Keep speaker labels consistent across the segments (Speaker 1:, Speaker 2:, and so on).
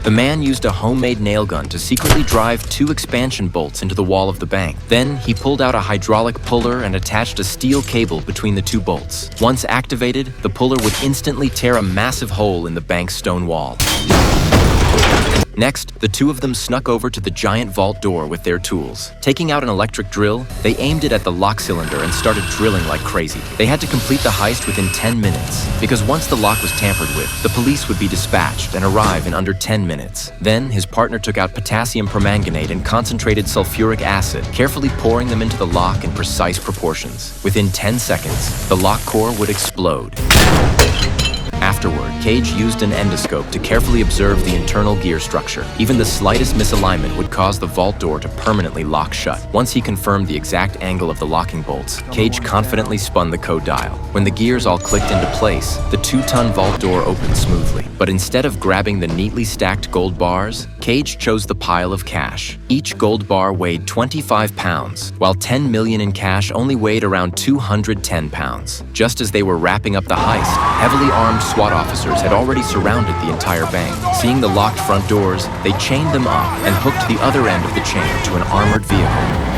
Speaker 1: The man used a homemade nail gun to secretly drive 2 expansion bolts into the wall of the bank. Then he pulled out a hydraulic puller and attached a steel cable between the 2 bolts. Once activated, the puller would instantly tear a massive hole in the bank's stone wall. Next, the 2 of them snuck over to the giant vault door with their tools. Taking out an electric drill, they aimed it at the lock cylinder and started drilling like crazy. They had to complete the heist within 10 minutes, because once the lock was tampered with, the police would be dispatched and arrive in under 10 minutes. Then, his partner took out potassium permanganate and concentrated sulfuric acid, carefully pouring them into the lock in precise proportions. Within 10 seconds, the lock core would explode. Afterward, Cage used an endoscope to carefully observe the internal gear structure. Even the slightest misalignment would cause the vault door to permanently lock shut. Once he confirmed the exact angle of the locking bolts, Cage confidently spun the code dial. When the gears all clicked into place, the 2-ton vault door opened smoothly. But instead of grabbing the neatly stacked gold bars, Cage chose the pile of cash. Each gold bar weighed 25 pounds, while 10 million in cash only weighed around 210 pounds. Just as they were wrapping up the heist, heavily armed SWAT officers had already surrounded the entire bank. Seeing the locked front doors, they chained them up and hooked the other end of the chain to an armored vehicle.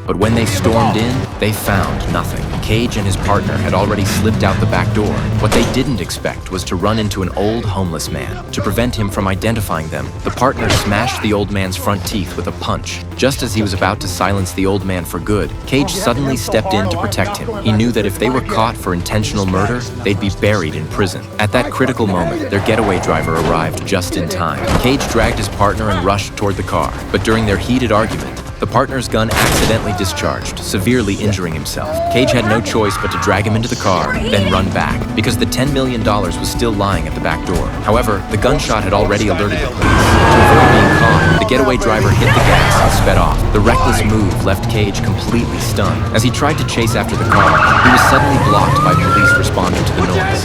Speaker 1: But when they stormed in, they found nothing. Cage and his partner had already slipped out the back door. What they didn't expect was to run into an old homeless man. To prevent him from identifying them, the partner smashed the old man's front teeth with a punch. Just as he was about to silence the old man for good, Cage suddenly stepped in to protect him. He knew that if they were caught for intentional murder, they'd be buried in prison. At that critical moment, their getaway driver arrived just in time. Cage dragged his partner and rushed toward the car. But during their heated argument, the partner's gun accidentally discharged, severely injuring himself. Cage had no choice but to drag him into the car, then run back, because the $10 million was still lying at the back door. However, the gunshot had already alerted the police. To avoid being caught, the getaway driver hit the gas and sped off. The reckless move left Cage completely stunned. As he tried to chase after the car, he was suddenly blocked by police responding to the noise.